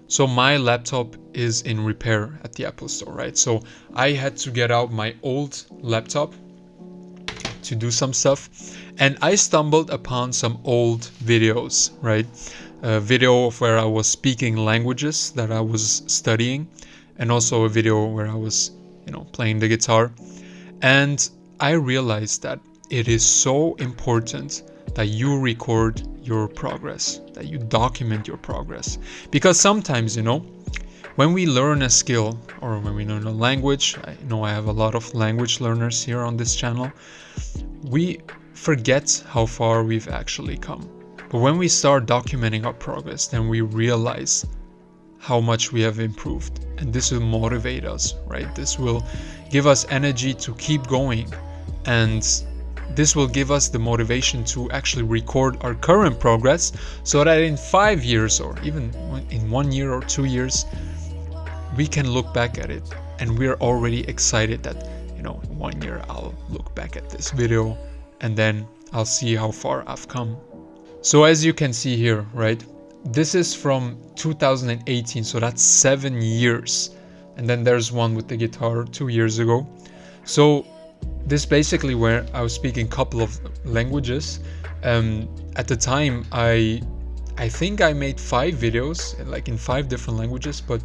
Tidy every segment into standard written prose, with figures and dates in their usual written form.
So my laptop is in repair at the Apple Store, right? So I had to get out my old laptop to do some stuff, and I stumbled upon some old videos, right? A video of where I was speaking languages that I was studying, and also a video where I was, playing the guitar. And I realized that it is so important that you record your progress, that you document your progress. Because sometimes, when we learn a skill or when we learn a language, I know I have a lot of language learners here on this channel, we forget how far we've actually come. But when we start documenting our progress, then we realize how much we have improved. And this will motivate us, right? This will give us energy to keep going. And this will give us the motivation to actually record our current progress so that in 5 years or even in 1 year or 2 years, we can look back at it and we're already excited that, in 1 year I'll look back at this video and then I'll see how far I've come. So as you can see here, right? This is from 2018, so that's 7 years. And then there's one with the guitar 2 years ago. So this basically where I was speaking a couple of languages. At the time, I think I made 5 videos, like in 5 different languages, but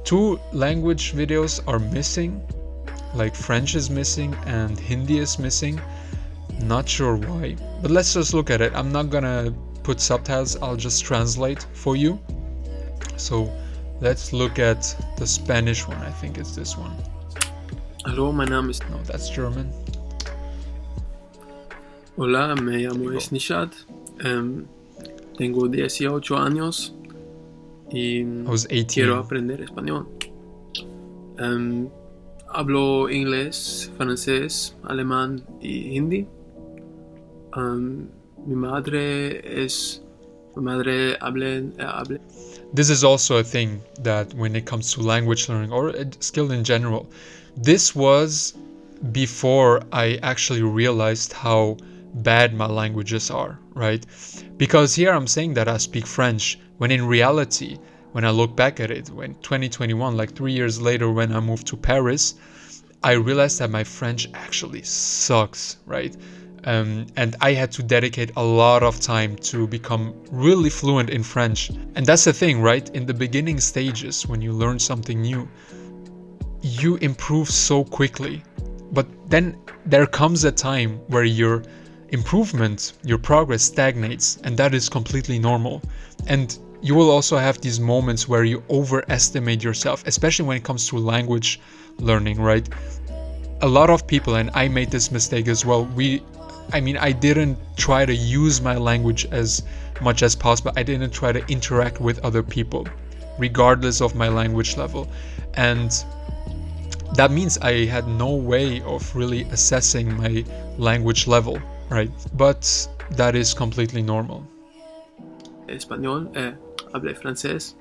2 language videos are missing. Like French is missing and Hindi is missing. Not sure why, but let's just look at it. I'm not gonna put subtitles, I'll just translate for you. So let's look at the Spanish one. I think it's this one. Hallo, mein Name ist... No, that's German. Hola, me llamo Nishad. Tengo 18 años y I was 18. quiero aprender español. Hablo inglés, francés, alemán y hindi. Mi madre habla. This is also a thing that when it comes to language learning or a skill in general, this was before I actually realized how bad my languages are, right? Because here I'm saying that I speak French, when in reality, when I look back at it, when 2021, like 3 years later when I moved to Paris, I realized that my French actually sucks, right? And I had to dedicate a lot of time to become really fluent in French. And that's the thing, right? In the beginning stages, when you learn something new, you improve so quickly. But then there comes a time where your improvement, your progress stagnates, and that is completely normal. And you will also have these moments where you overestimate yourself, especially when it comes to language learning, right? A lot of people, and I made this mistake as well, I didn't try to use my language as much as possible. I didn't try to interact with other people, regardless of my language level. And that means I had no way of really assessing my language level, right? But that is completely normal. Español, hablé francés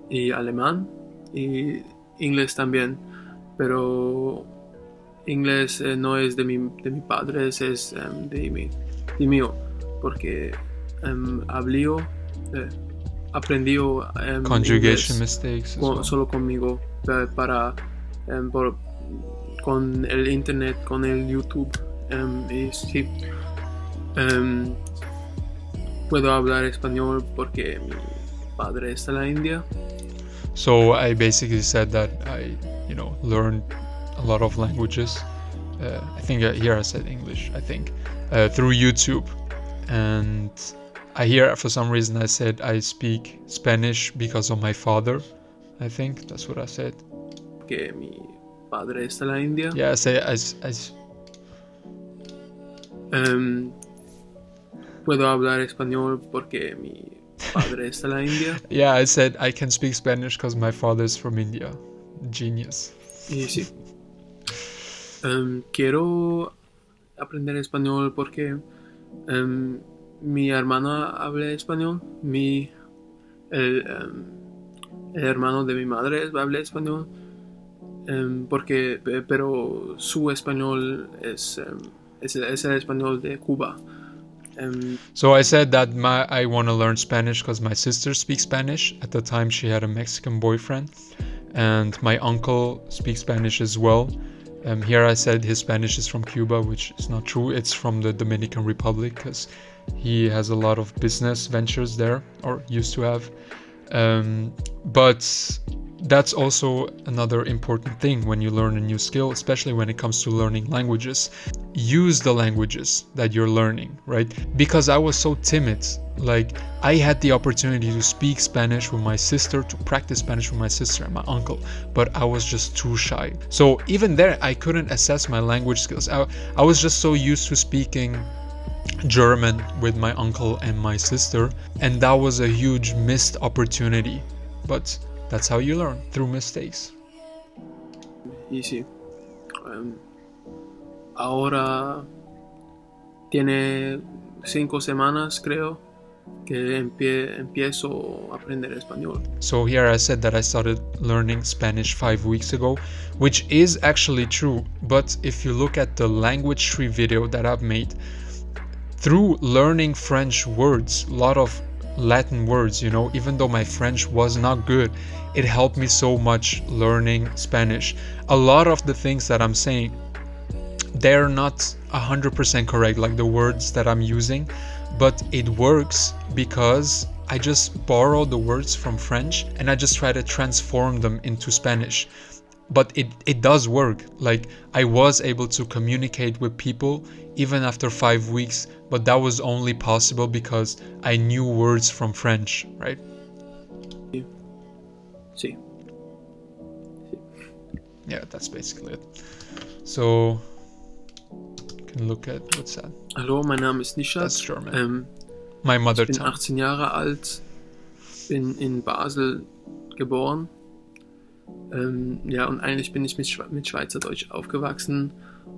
y alemán y inglés también, pero inglés no es de mi padre, es de mío, porque aprendí conjugation inglés mistakes as well. Solo conmigo, con el internet, con el YouTube, y sí, puedo hablar español porque mi padre está en la India. So I basically said that I, learned a lot of languages. I think here I said English, I think, through YouTube. And for some reason I said I speak Spanish because of my father. I think that's what I said. Que mi padre está en la India. Yeah, I say puedo hablar español porque mi padre está en la India. Yeah, I said I can speak Spanish because my father is from India. Genius. Y sí. Quiero aprender español porque mi hermana habla español. El hermano de mi madre habla español. Pero su español es el español de Cuba. So I said that I want to learn Spanish because my sister speaks Spanish. At the time, she had a Mexican boyfriend, and my uncle speaks Spanish as well. Here I said his Spanish is from Cuba, which is not true. It's from the Dominican Republic because he has a lot of business ventures there, or used to have. But that's also another important thing when you learn a new skill, especially when it comes to learning languages. Use the languages that you're learning, right? Because I was so timid. Like, I had the opportunity to speak Spanish with my sister, to practice Spanish with my sister and my uncle, but I was just too shy. So even there, I couldn't assess my language skills. I was just so used to speaking German with my uncle and my sister, and that was a huge missed opportunity. But that's how you learn, through mistakes. Easy. Ahora tiene 5 semanas, creo, que empiezo a aprender español. So here I said that I started learning Spanish 5 weeks ago, which is actually true. But if you look at the language tree video that I've made, through learning French words, a lot of Latin words, you know, even though my French was not good, it helped me so much learning Spanish. A lot of the things that I'm saying, they're not 100% correct, like the words that I'm using, but it works because I just borrow the words from French and I just try to transform them into Spanish. But it does work. Like, I was able to communicate with people even after 5 weeks, but that was only possible because I knew words from French, right? Sí. Yeah, that's basically it. So, you can look at, what's that? Hallo, mein Name ist Nishat. That's German. My mother Ich bin tongue. 18 Jahre alt, bin in Basel geboren. Ja, und eigentlich bin ich mit Schweizerdeutsch aufgewachsen,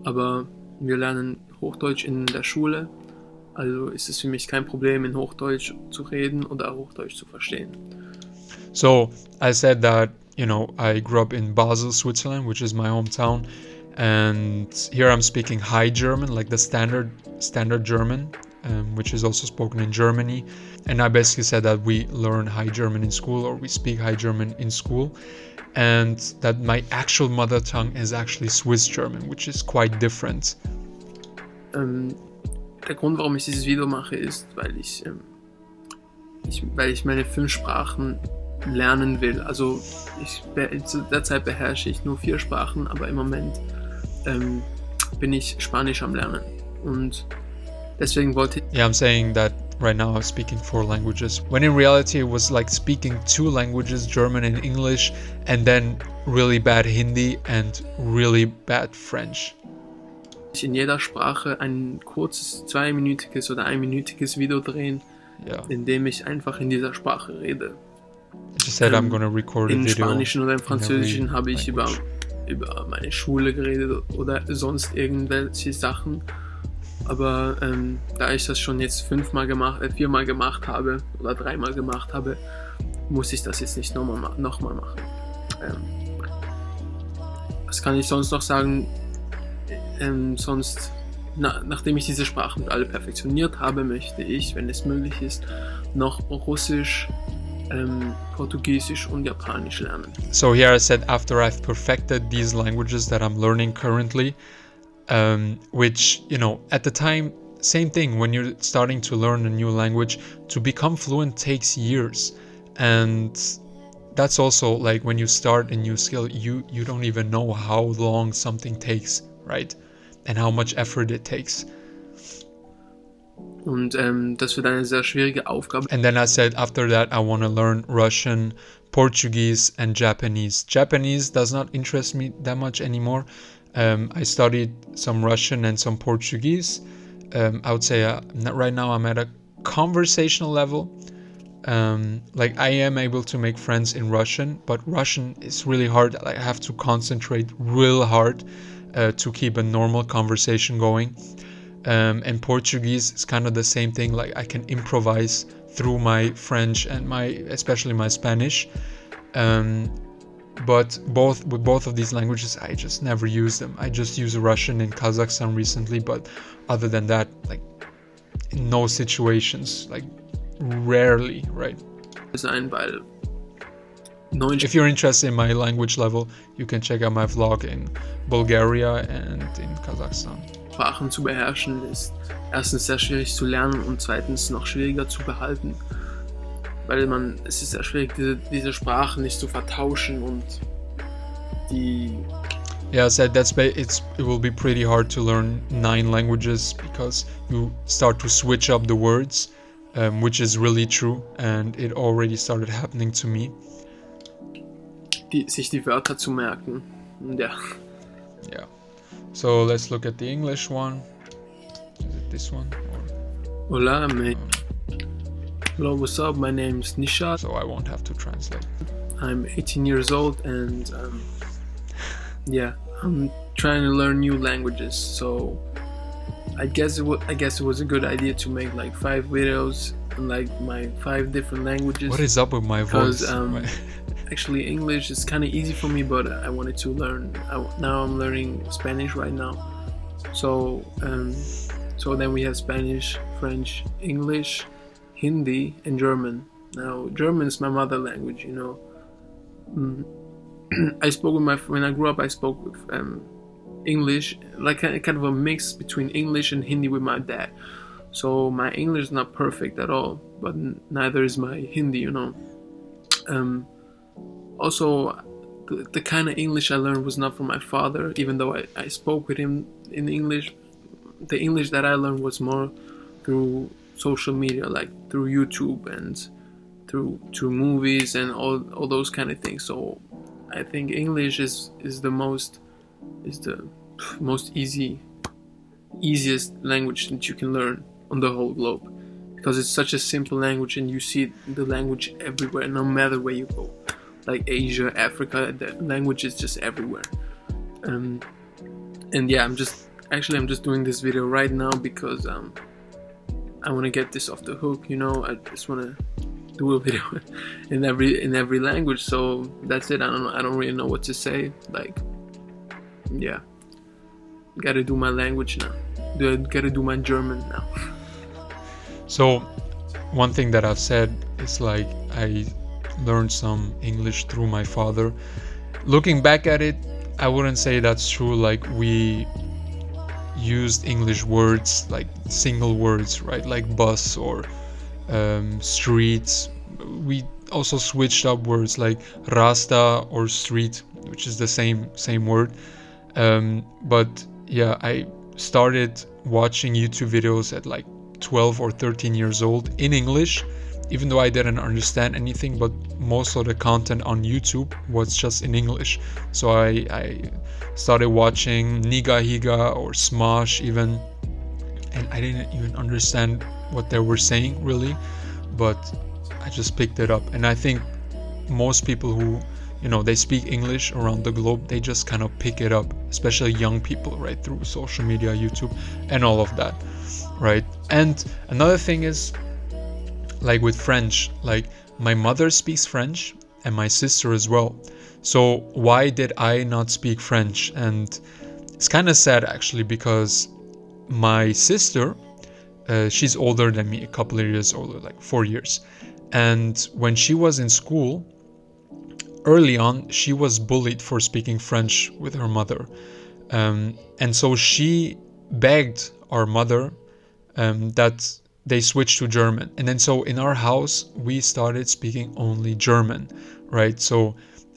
aber wir lernen Hochdeutsch in der Schule, also ist es für mich kein Problem, in Hochdeutsch zu reden oder Hochdeutsch zu verstehen. So I said that, you know, I grew up in Basel, Switzerland, which is my hometown, and here I'm speaking High German, like the standard German, which is also spoken in Germany. And I basically said that we learn High German in school, or we speak High German in school, and that my actual mother tongue is actually Swiss German, which is quite different. Der Grund, warum ich dieses Video mache, ist, weil ich meine 5 Sprachen lernen will. Also derzeit beherrsche ich nur 4 Sprachen, aber im Moment bin ich Spanisch am Lernen. Und deswegen wollte ich... Yeah, I'm saying that right now I'm speaking 4 languages, when in reality it was like speaking 2 languages, German and English, and then really bad Hindi and really bad French. In jeder Sprache ein kurzes 2-minütiges oder 1-minütiges Video drehen, in dem ich einfach in dieser Sprache rede. I just said I'm gonna record a in video. Spanischen oder im Französischen habe ich über meine Schule geredet oder sonst irgendwelche Sachen. Aber da ich das schon jetzt 4-mal gemacht habe oder 3-mal gemacht habe, muss ich das jetzt nicht nochmal machen. Was kann ich sonst noch sagen? Nachdem ich diese Sprachen alle perfektioniert habe, möchte ich, wenn es möglich ist, noch Russisch, Portugiesisch und Japanisch lernen. So here I said, after I've perfected these languages that I'm learning currently, which, you know, at the time, same thing, when you're starting to learn a new language, to become fluent takes years. And that's also like when you start a new skill, you don't even know how long something takes, right? And how much effort it takes. Und das wird eine sehr schwierige Aufgabe. And then I said, after that, I want to learn Russian, Portuguese, and Japanese. Japanese does not interest me that much anymore. I studied some Russian and some Portuguese. I would say right now I'm at a conversational level. Like, I am able to make friends in Russian, but Russian is really hard. Like, I have to concentrate real hard to keep a normal conversation going. And Portuguese is kind of the same thing. Like, I can improvise through my French and especially my Spanish. But with both of these languages, I just never use them. I just use Russian in Kazakhstan recently, but other than that, like, no situations, like rarely, right? sein, weil 9 If you're interested in my language level, you can check out my vlog in Bulgaria and in Kazakhstan. Sprachen zu beherrschen ist erstens sehr schwierig zu lernen und zweitens noch schwieriger zu behalten. Weil es ist sehr schwierig, diese Sprachen nicht zu vertauschen und die... Yeah, I said it will be pretty hard to learn 9 languages because you start to switch up the words, which is really true, and it already started happening to me. sich die Wörter zu merken. Ja. Yeah. So let's look at the English one. Is it this one? Or... Hola, hello, what's up? My name's Nishad. So I won't have to translate. I'm 18 years old and yeah, I'm trying to learn new languages. So I guess it was a good idea to make like 5 videos in like my 5 different languages. What is up with my voice? Actually, English is kind of easy for me, but I wanted to learn. Now I'm learning Spanish right now. So then we have Spanish, French, English, Hindi, and German. Now German is my mother language, you know. When I grew up, I spoke with English, like kind of a mix between English and Hindi with my dad. So my English is not perfect at all, but neither is my Hindi, you know. Also, the kind of English I learned was not from my father, even though I spoke with him in English. The English that I learned was more through social media, like through YouTube and through movies and all those kind of things. So I think English is the most easiest language that you can learn on the whole globe, because it's such a simple language and you see the language everywhere, no matter where you go. Like Asia, Africa, the language is just everywhere. And yeah, I'm just doing this video right now because I want to get this off the hook, you know. I just want to do a video in every language. So that's it. I don't really know what to say. Like, yeah, gotta do my language now. Gotta do my German now. So one thing that I've said is like I learned some English through my father. Looking back at it, I wouldn't say that's true. Like we used English words, like single words, right? Like bus or streets. We also switched up words like rasta or street, which is the same word. But yeah, I started watching YouTube videos at like 12 or 13 years old in English, even though I didn't understand anything, but most of the content on YouTube was just in English. So I started watching Niga Higa or Smosh even, and I didn't even understand what they were saying really, but I just picked it up. And I think most people who, you know, they speak English around the globe, they just kind of pick it up, especially young people, right, through social media, YouTube, and all of that, right? And another thing is, like with French, like my mother speaks French and my sister as well. So why did I not speak French? And it's kind of sad actually, because my sister, she's older than me, a couple of years older, like 4 years. And when she was in school, early on, she was bullied for speaking French with her mother. And so she begged our mother that they switched to German. And then so in our house, we started speaking only German, right? So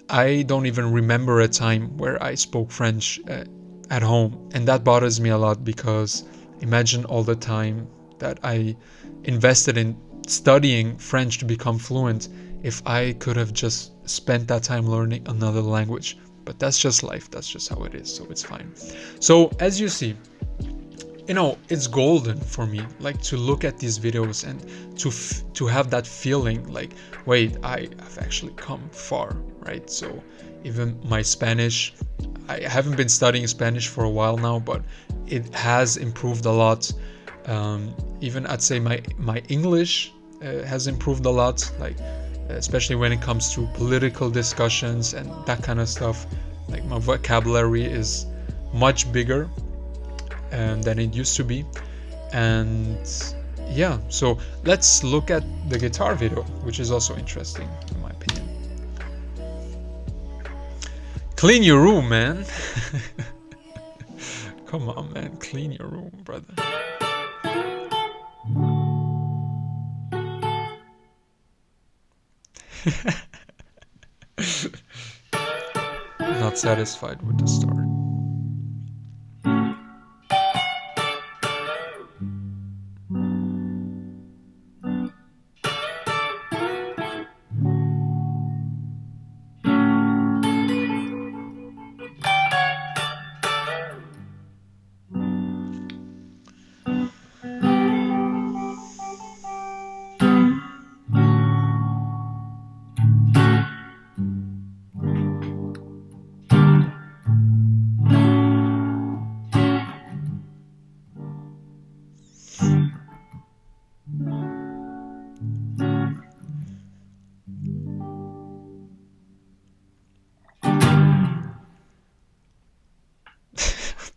I don't even remember a time where I spoke French at home. And that bothers me a lot, because imagine all the time that I invested in studying French to become fluent if I could have just spent that time learning another language. But that's just life. That's just how it is. So it's fine. So as you see, you know, it's golden for me, like to look at these videos and to have that feeling like, wait, I have actually come far, right? So even my Spanish, I haven't been studying Spanish for a while now, but it has improved a lot. Even I'd say my English has improved a lot, like especially when it comes to political discussions and that kind of stuff. Like my vocabulary is much bigger than it used to be. And yeah, so let's look at the guitar video, which is also interesting in my opinion. Clean your room, man. Come on, man, clean your room, brother. Not satisfied with the start.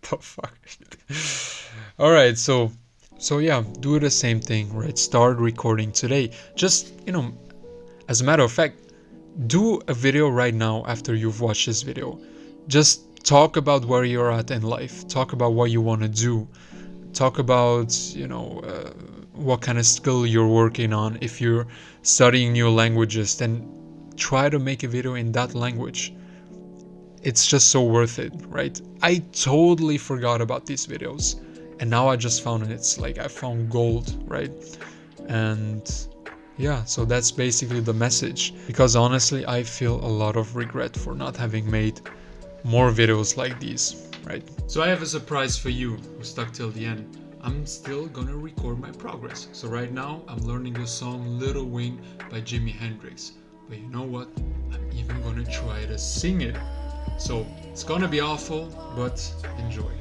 The fuck? All right, so yeah, do the same thing, right? Start recording today. Just, as a matter of fact, do a video right now after you've watched this video. Just talk about where you're at in life. Talk about what you want to do. Talk about, what kind of skill you're working on. If you're studying new languages, then try to make a video in that language. It's just so worth it, right? I totally forgot about these videos, and now I just found it. It's like I found gold, right? And yeah, so that's basically the message. Because honestly, I feel a lot of regret for not having made more videos like these, right? So I have a surprise for you who stuck till the end. I'm still gonna record my progress. So right now, I'm learning the song Little Wing by Jimi Hendrix. But you know what? I'm even gonna try to sing it. So it's gonna be awful, but enjoy.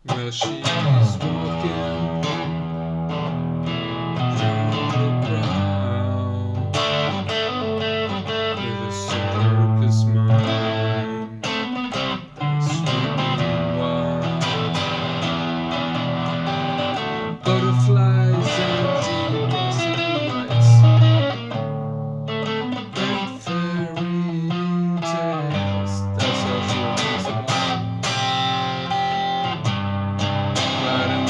Well, she's walking through the crowd with a circus mind that's running wild. Butterflies and zebras and lights and fairy tales. That's all she wants about. Riding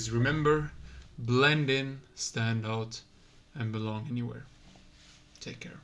always remember, blend in, stand out, and belong anywhere. Take care.